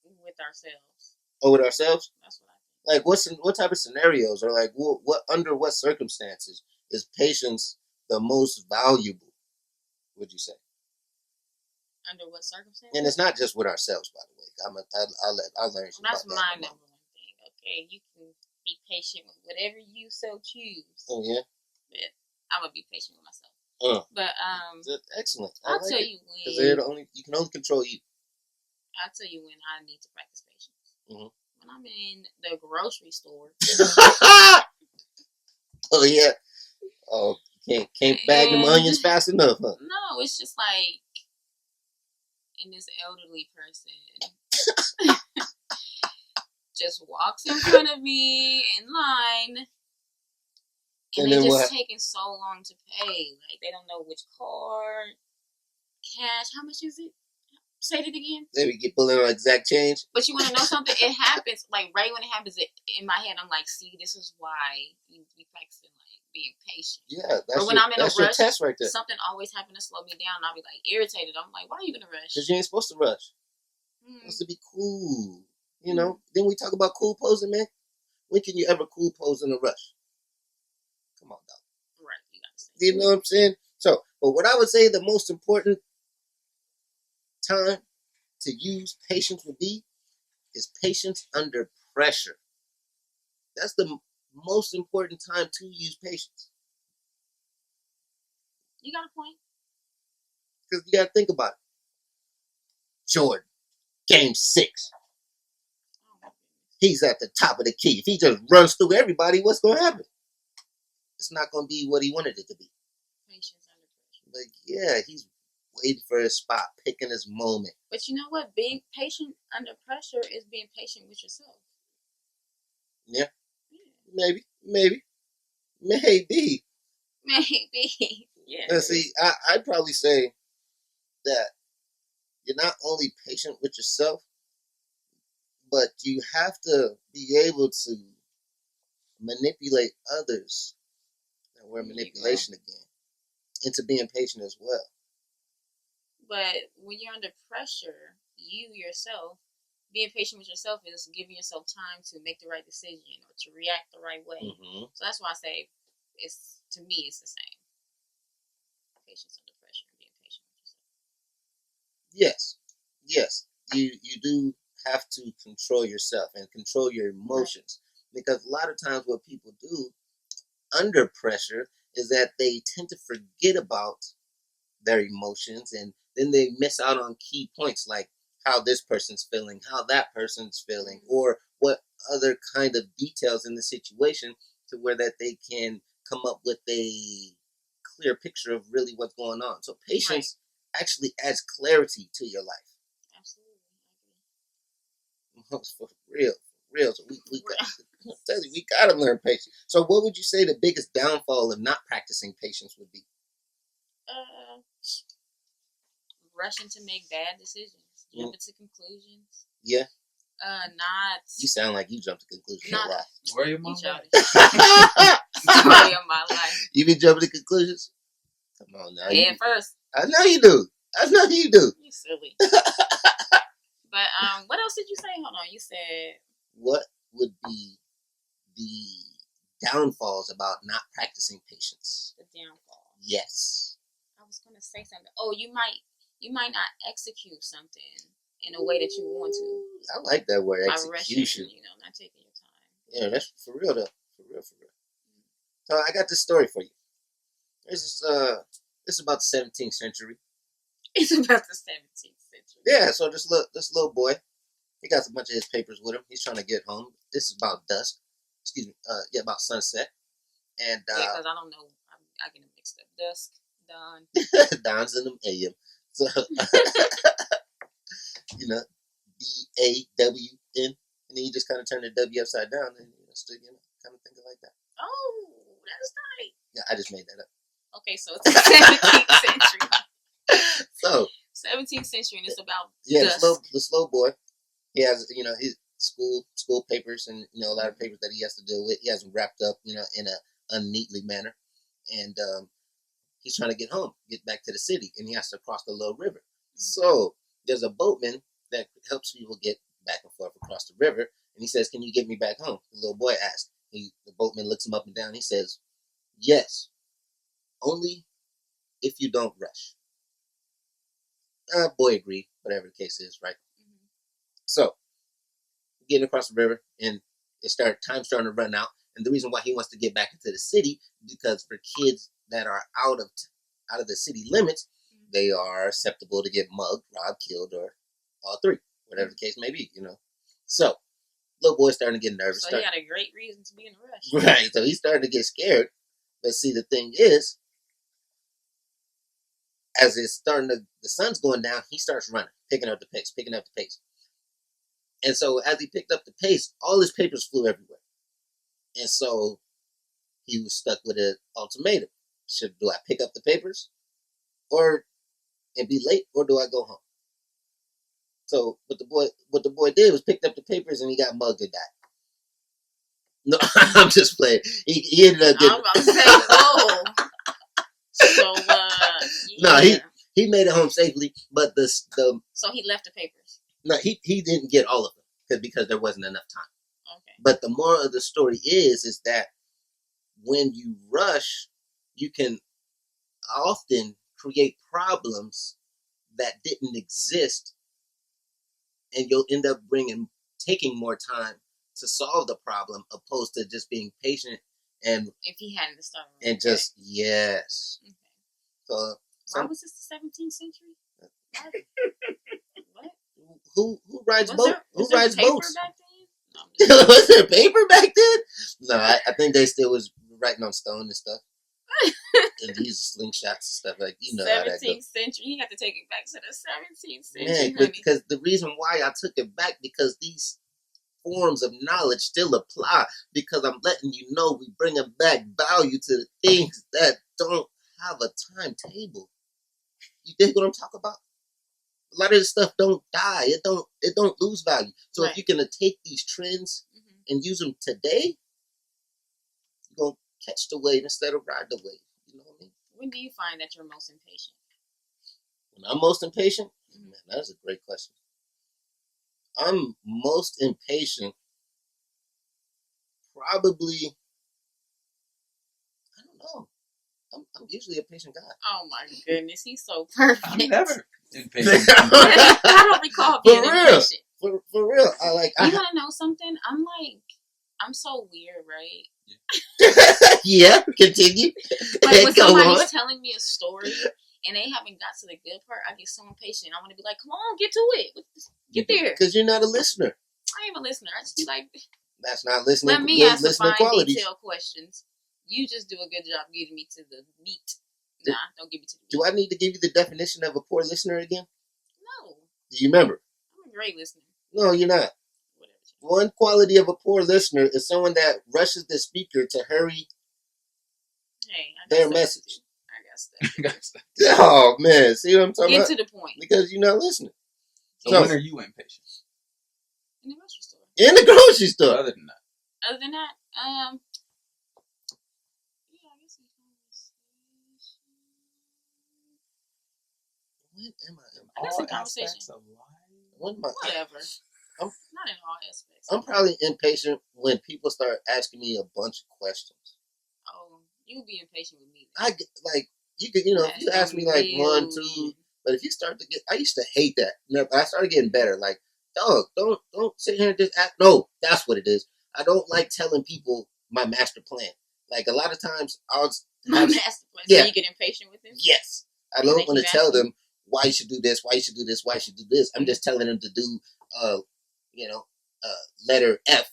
With ourselves. Oh, with ourselves? That's what I think. Like, what type of scenarios or like under what circumstances is patience the most valuable, would you say? Under what circumstances? And it's not just with ourselves, by the way. I'll learn you that's about my that. number one thing. Okay, you can be patient with whatever you so choose. Oh yeah. But I'm gonna be patient with myself. But excellent. I'll tell you when. Because you can only control you. I'll tell you when I need to practice patience. Mm-hmm. When I'm in the grocery store. Oh yeah. Oh, can't bag them onions fast enough, huh? No, it's just like, and this elderly person just walks in front of me in line, and they're just taking so long to pay. Like, they don't know which card, cash, how much is it? Say it again. They would get pulling on exact change. But you want to know something? It happens, like, right when it happens, in my head, I'm like, see, this is why you practicing, like, being patient. Yeah, but when I'm in a rush, test right there. Something always happens to slow me down, and I'll be, like, irritated. I'm like, why are you in a rush? Because you ain't supposed to rush. You're supposed to be cool. You know? Then we talk about cool posing, man. When can you ever cool pose in a rush? Come on, dog. Right, you got to say. You know what I'm saying? So, but what I would say the most important time to use patience would be is patience under pressure. That's the most important time to use patience. You got a point. Because you got to think about it. Jordan, game 6. He's at the top of the key. If he just runs through everybody, what's going to happen? It's not going to be what he wanted it to be. Patience under pressure. But yeah, he's waiting for his spot, picking his moment. But you know what? Being patient under pressure is being patient with yourself. Yeah. Maybe. Maybe. Maybe. Yeah. Now, see, I'd probably say that you're not only patient with yourself, but you have to be able to manipulate others. And we're manipulation again. Into being patient as well. But when you're under pressure, you yourself, being patient with yourself is giving yourself time to make the right decision or to react the right way. Mm-hmm. So that's why I say to me, it's the same. Patience under pressure and being patient with yourself. Yes. You do have to control yourself and control your emotions. Right. Because a lot of times what people do under pressure is that they tend to forget about their emotions, and then they miss out on key points like how this person's feeling, how that person's feeling, or what other kind of details in the situation to where that they can come up with a clear picture of really what's going on. So patience actually adds clarity to your life. Absolutely. For real. So we gotta learn patience. So what would you say the biggest downfall of not practicing patience would be? Rushing to make bad decisions, jumping to conclusions. Yeah. Not. You sound like you jumped to conclusions a lot. Story of my life. Story of my life. You be jumping to conclusions? Come on now. Head first. I know you do. You silly. But what else did you say? Hold on. You said. What would be the downfalls about not practicing patience? The downfall. Yes. I was gonna say something. Oh, you might not execute something in a way that you want to. I like that word, execution. Rushing, not taking your time. Yeah, that's for real though. For real. So I got this story for you. This is about the 17th century. It's about the 17th century. Yeah, so this little boy, he got a bunch of his papers with him. He's trying to get home. This is about dusk. Excuse me. About sunset. And because I don't know, I get them mixed up. Dusk, dawn. Dawn's in the AM. So DAWN, and then you just kind of turn the W upside down, and kind of think it like that. Oh, that's nice. Yeah, I just made that up. Okay, so it's the 17th century. So 17th century, and it's about the slow boy. He has his school papers and a lot of papers that he has to deal with. He has them wrapped up in a unneatly manner, and he's trying to get home, get back to the city, and he has to cross the little river. So there's a boatman that helps people get back and forth across the river, and he says, "Can you get me back home?" The little boy asks. The boatman looks him up and down. He says, "Yes, only if you don't rush." Boy agreed, whatever the case is, right? Mm-hmm. So, getting across the river, and time's starting to run out. And the reason why he wants to get back into the city, because for kids that are out of the city limits, they are susceptible to get mugged, robbed, killed, or all three, whatever the case may be, So, little boy's starting to get nervous. So he had a great reason to be in a rush. Right, so he's starting to get scared. But see, the thing is, as the sun's going down, he starts running, picking up the pace. And so as he picked up the pace, all his papers flew everywhere. And so he was stuck with an ultimatum. Do I pick up the papers and be late, or do I go home? So what the boy did was picked up the papers, and he got mugged and died. No, I'm just playing. He ended up getting... I'm about to say, whoa. So, No, he made it home safely, but So he left the papers? No, he didn't get all of them because there wasn't enough time. Okay. But the moral of the story is that when you rush, you can often create problems that didn't exist, and you'll end up taking more time to solve the problem opposed to just being patient. And if he hadn't started, and just yes. Okay. So why was this the 17th century? What? Who rides boat? Who rides boats? Back then? No, was there paper back then? No, I think they still was writing on stone and stuff. And these slingshots and stuff, like, how that goes. 17th century. You have to take it back to the 17th century. Yeah, because the reason why I took it back, because these forms of knowledge still apply because I'm letting you know we bringing back value to the things that don't have a timetable. You dig what I'm talking about? A lot of this stuff don't die. It don't lose value. So if you're gonna take these trends and use them today, you're gonna catch the wave instead of ride the wave. You know what I mean? When do you find that you're most impatient? When I'm most impatient? Man, that's a great question. I'm most impatient probably, I don't know. I'm usually a patient guy. Oh my goodness, he's so perfect. I'm never impatient. I don't recall being impatient. For real. I You wanna know something? I'm so weird, right? Yeah, continue. Like when somebody's telling me a story and they haven't got to the good part, I get so impatient. I want to be like, come on, get to it. Get there. Because you're not a listener. I am a listener. I just be like, that's not listening. Let me ask the fine detailed questions. You just do a good job getting me to the meat. Nah, don't give me to the meat. Do I need to give you the definition of a poor listener again? No. Do you remember? I'm a great listener. No, you're not. Whatever. One quality of a poor listener is someone that rushes the speaker to hurry their message. I got stuff. Oh, man. See what I'm talking about? Get to the point. Because you're not listening. So when are you impatient? In the grocery store. In the grocery store. Other than that? Yeah, I guess in conversation. When am I? I guess in conversation. Whatever. Not in all aspects. I'm probably impatient when people start asking me a bunch of questions. Oh, you be impatient with me. If you ask me like 1, 2, but if you start to get, I used to hate that. I started getting better. Like, dog, don't sit here and just ask. No, that's what it is. I don't like telling people my master plan. Like a lot of times, my master plan. Yeah. So you get impatient with them? Yes, I don't want to tell them why you should do this, why you should do this, why you should do this. I'm just telling them to do, letter F,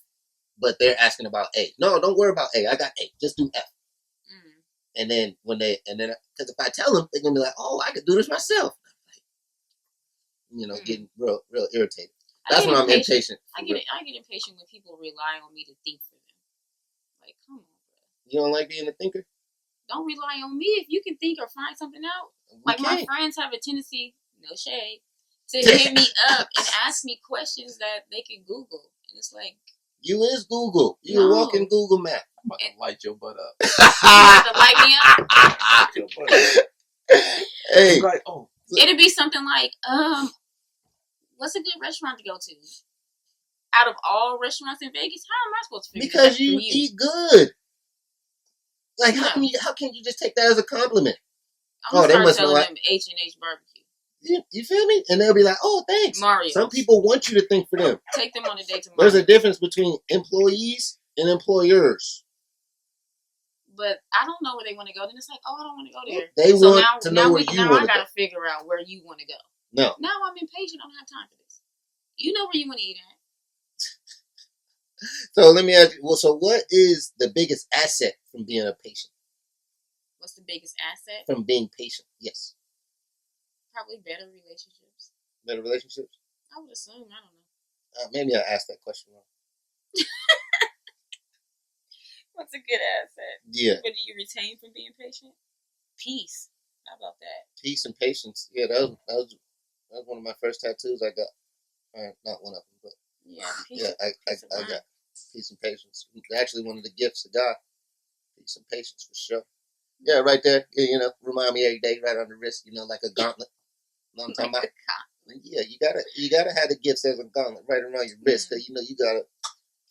but they're asking about A. No, don't worry about A. I got A. Just do F. And then because if I tell them, they're gonna be like, "Oh, I could do this myself." Getting real irritated. That's when I'm impatient. I get impatient when people rely on me to think for them. Like, come on, bro. You don't like being a thinker? Don't rely on me if you can think or find something out. Like my friends have a tendency, no shade, to hit me up and ask me questions that they can Google. And it's like, you is Google. You're a walking Google map. I'm about to light your butt up. You have to light me up? Hey. Like, it'd be something like, what's a good restaurant to go to? Out of all restaurants in Vegas, how am I supposed to figure it out? Because you eat good. Like, how can you just take that as a compliment? I'm gonna start telling them H&H barbecue. You feel me? And they'll be like, "Oh, thanks." Mario. Some people want you to think for them. Take them on a date tomorrow. There's a difference between employees and employers. But I don't know where they want to go. Then it's like, oh, I don't want to go there. They want to know where you want to go. I gotta figure out where you want to go. No. Now I'm impatient. I don't have time for this. You know where you want to eat at. So let me ask you. Well, so what is the biggest asset from being a patient? What's the biggest asset? From being patient, yes. Probably better relationships. Better relationships? I would assume. I don't know. Maybe I asked that question wrong. What's a good asset? Yeah. What do you retain from being patient? Peace. How about that? Peace and patience. Yeah, that was one of my first tattoos I got. Not one of them, but yeah, I got peace and patience. Actually, one of the gifts of God. Peace and patience for sure. Yeah, right there. Yeah, remind me every day, right on the wrist. Like a gauntlet. You know what I'm talking about? Yeah, you gotta have the gifts as a gauntlet right around your wrist, because you gotta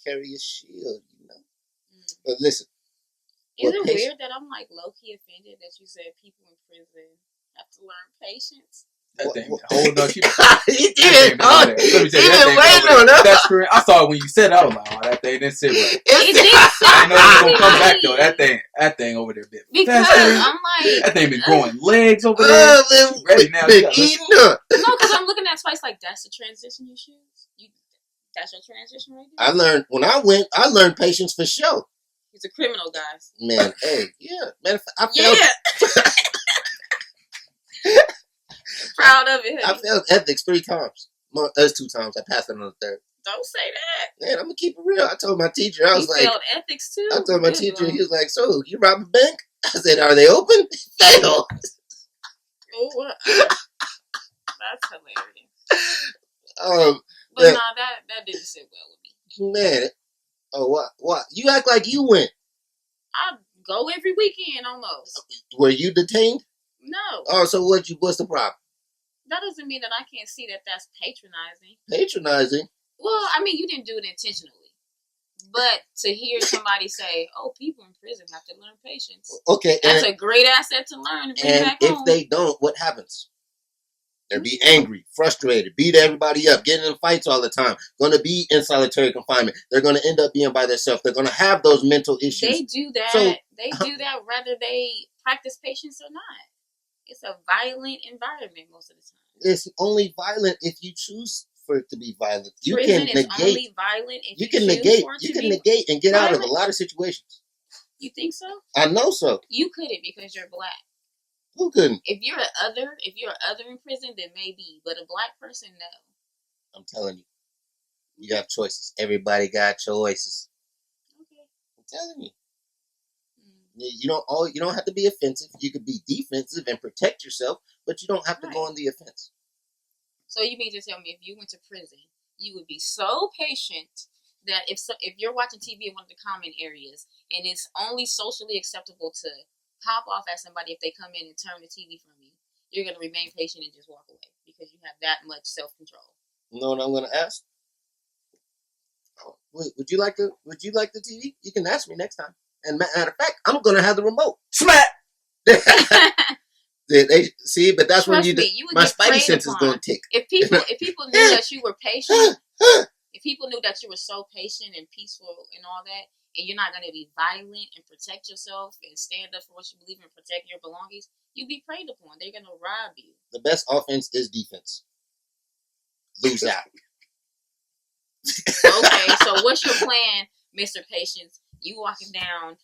carry your shield. But listen. Is it weird that I'm like low key offended that you said people in prison have to learn patience? That thing, hold on. He did. Let me tell you, that's correct. I saw it when you said it. I was like, oh, that thing didn't sit right. It did. I know it's gonna come back though. That thing over there, bit. Because I'm like, that thing been growing legs over there. Ready now? Been eating up. No, because I'm looking at Twice like that's the transition you choose. That's your transition right there. I learned patience for sure. He's a criminal, guys. Man, hey, yeah, man, Proud of it. I failed ethics 3 times. That's 2 times. I passed it on the 3rd. Don't say that. Man, I'm gonna keep it real. I told my teacher, I was You like, failed ethics too. I told my Good teacher, Lord. he was like, so you rob a bank? I said, are they open? Fail. Oh, that's hilarious. But yeah, nah, that didn't sit well with me. man. Oh, what? You act like you went. I go every weekend almost. Were you detained? No. Oh, so what's the problem? That doesn't mean that I can't see that that's patronizing. Patronizing? Well, I mean, you didn't do it intentionally. But to hear somebody say, "Oh, people in prison have to learn patience," okay, that's a great asset to learn and bring back home. if they don't, what happens? They'll be angry, frustrated, beat everybody up, getting in fights all the time, going to be in solitary confinement. They're going to end up being by themselves. They're going to have those mental issues. They do that. So, they do that whether they practice patience or not. It's a violent environment most of the time. It's only violent if you choose for it to be violent. You Prison can is negate. only violent if You can negate. You can negate and get violent? out of a lot of situations. You think so? I know so. You couldn't because you're black. Who couldn't? If you're other in prison, then maybe. But a black person, no. I'm telling you, you have choices. Everybody got choices. Okay. I'm telling you. You don't have to be offensive. You could be defensive and protect yourself, but you don't have to go on the offense. So you mean to tell me if you went to prison, you would be so patient that if you're watching TV in one of the common areas and it's only socially acceptable to pop off at somebody if they come in and turn the TV from you, you're going to remain patient and just walk away because you have that much self-control. You know what I'm going to ask? Would you like the TV? You can ask me next time. And matter of fact, I'm going to have the remote. Smack! They see, but that's Trust when you would my get spidey preyed sense is upon. going to tick. If people knew that you were patient, if people knew that you were so patient and peaceful and all that, and you're not going to be violent and protect yourself and stand up for what you believe in and protect your belongings, you'd be preyed upon. They're going to rob you. The best offense is defense. Lose out. Okay, so what's your plan, Mr. Patience? You walking down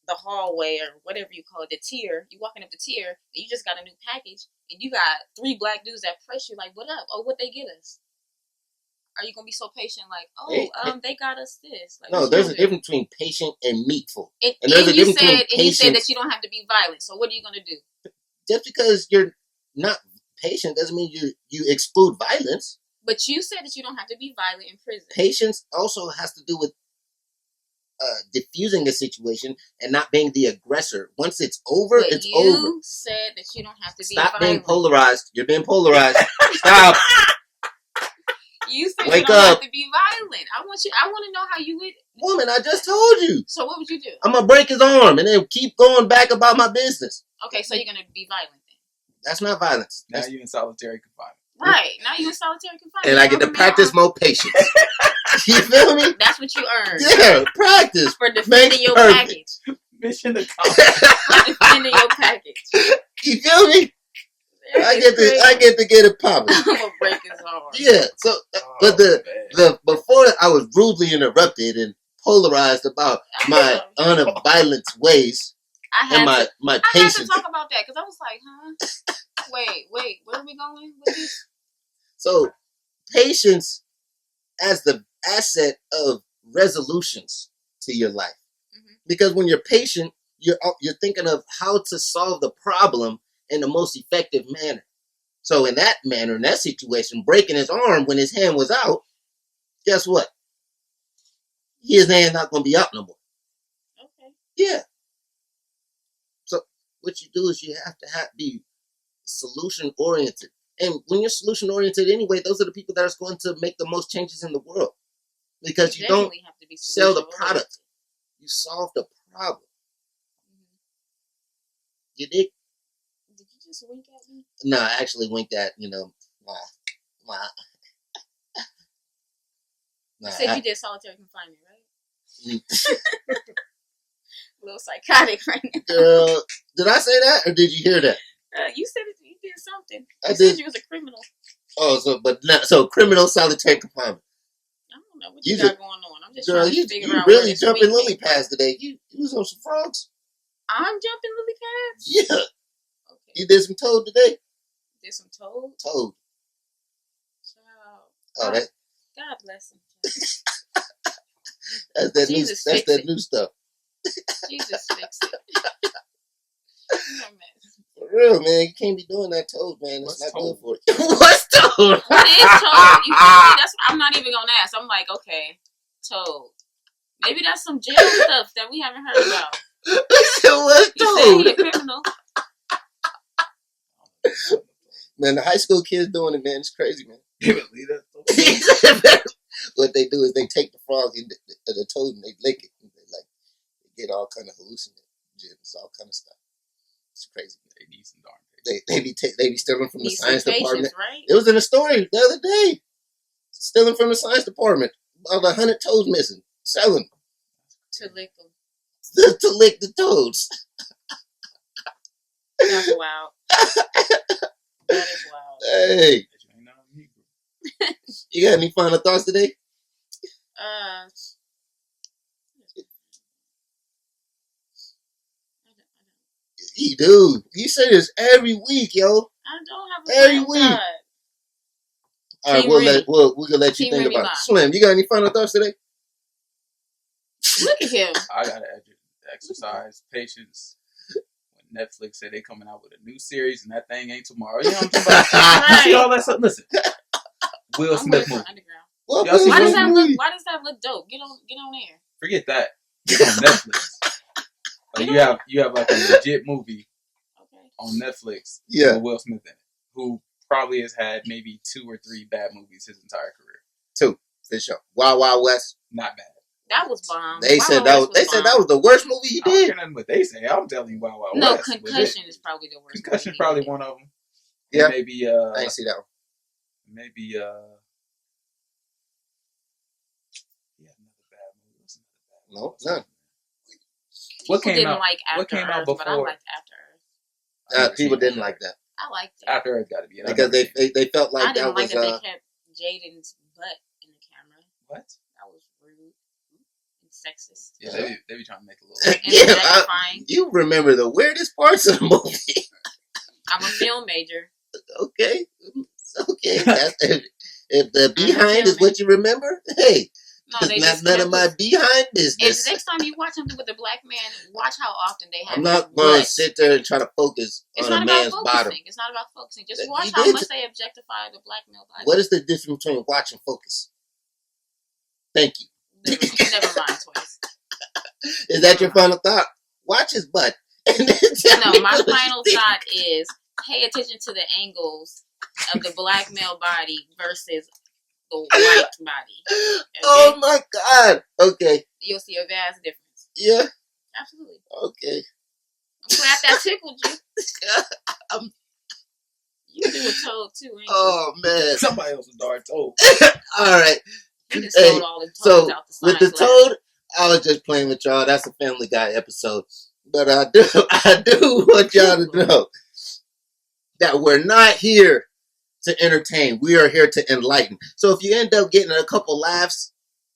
the hallway or whatever you call it, the tier. You walking up the tier and you just got a new package and you got 3 black dudes that press you like, what up? Oh, what they get us? Are you gonna be so patient like, they got us this? Like, no, there's a difference between patient and meatful. And there's a difference between and you said that you don't have to be violent. So what are you gonna do? Just because you're not patient doesn't mean you exclude violence. But you said that you don't have to be violent in prison. Patience also has to do with diffusing the situation and not being the aggressor. Once it's over, it's over. You said that you don't have to be violent. Stop being polarized. You're being polarized. Stop. You said Wake you don't up. have to be violent. I want to know how you would. Woman, I just told you. So what would you do? I'm going to break his arm and then keep going back about my business. Okay, so you're going to be violent then. That's not violence. Now you're in solitary confinement. Right. Now you're in solitary confinement. And I get to practice more patience. You feel me? That's what you earned. Yeah, practice. For defending your package. Mission accomplished. For defending your package. You feel me? I get to get it popping. I'm gonna break his arm. Yeah. So, but the before I was rudely interrupted and polarized about my unviolent ways and my patience. I had to talk about that because I was like, huh? Wait, where are we going with this? So, patience as the asset of resolutions to your life, because when you're patient, you're thinking of how to solve the problem in the most effective manner. So in that manner, in that situation, breaking his arm when his hand was out, guess what? His hand's not going to be out no more. Okay. Yeah. So what you do is you have to be solution oriented. And when you're solution oriented anyway, those are the people that are going to make the most changes in the world. Because you don't have to be sell the product. You solve the problem. You dig? Did you just wink at me? No, I actually winked at, my You said you did solitary confinement, right? A little psychotic right now. Girl, did I say that or did you hear that? You said you did something. I You did. said you was a criminal. Oh, so criminal solitary confinement. I don't know what you got going on. I'm just trying to figure you out. really jumping lily pads today. You was on some frogs. I'm jumping lily pads? Yeah. Okay. You did some toad today? Did some toad? Toad. Child. Oh, that God bless him. that's that Jesus, new that's fix that it. new stuff. Jesus, fix it. You're a mess. For real, man. You can't be doing that toad, man. That's What's not toad? good for you. What's toad? What is toad? You feel me? That's I'm not even gonna ask. I'm like, okay, toad. Maybe that's some jail stuff that we haven't heard about. What's You say he a toad? criminal. Man, the high school kids doing it, man. It's crazy, man. Leave that. What they do is they take the frog and the toad and they lick it. And they get all kind of hallucinogens, all kind of stuff. It's crazy. They need some darn patience. They be stealing from the Need science some patience, department. right? It was in a story the other day. Stealing from the science department. About 100 toads missing. Selling To lick them. to lick the toads. That's wild. That is wild. Hey, That you ain't not a Negro. you got any final thoughts today? I You do. You say this every week, yo. don't have a Every final week. thought. All right, Team we're Remy. gonna let you Team think Remy about it. lie. Slim, you got any final thoughts today? Look at him. I gotta exercise patience. When Netflix said they coming out with a new series and that thing ain't tomorrow, you know what I'm talking about? You see all that stuff? Listen, Will I'm Smith waiting for movie. Underground. Well, Y'all see Why does Will that Smith? look? Why does that look dope? Get on air. Forget that. It's on Netflix. Like you have like a legit movie Okay. on Netflix Yeah. with Will Smith in it, who probably has had maybe 2 or 3 bad movies his entire career. 2 for sure. Wild Wild West. Not bad. That was bomb. They said that was. They said that was the worst movie he I don't did. care nothing what they say. I'm telling you, Wild Wild No, West. Concussion is probably the worst. Concussion movie probably he did. one of them. Yeah. And maybe I ain't see that one. maybe yeah, another bad movie. What's another bad movie? No, none. What People came didn't out? like After What came out Earth, but I before? liked After Earth. I never People seen didn't that. like that I liked it. After Earth got to be it. because they felt like I didn't that like was that they kept Jaden's butt in the camera. What? That was rude and sexist. Yeah, they be trying to make a little. And yeah. objectifying. You remember the weirdest parts of the movie? I'm a film major. Okay, okay. That's, if the behind is what you remember, hey, No, they not just none of my behind If business. next time you watch something with a black man, watch how often they have I'm not his going to butt. sit there and try to focus It's on not a about man's focusing. bottom. It's not about focusing. Just You watch how did. much they objectify the black male body. What is the difference between watch and focus? Thank you. Never mind, Twice. Is that your final thought? Watch his butt. And then tell No, me my what you final think. thought is pay attention to the angles of the black male body versus the white body. Oh my God. Okay. You'll see a vast difference. Yeah. Absolutely. Okay. I'm glad that tickled you. I'm- You do a toad too, ain't you? Oh man. Somebody else's darn toe. All right. You just Hey, sold all the toads so out the with the science lab. toad, I was just playing with y'all. That's a Family Guy episode. But I do want y'all to know that we're not here to entertain. We are here to enlighten. So if you end up getting a couple laughs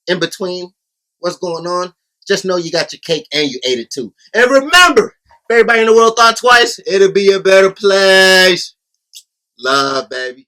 in between what's going on, just know you got your cake and you ate it too. And remember, if everybody in the world thought twice, it'll be a better place. Love, baby.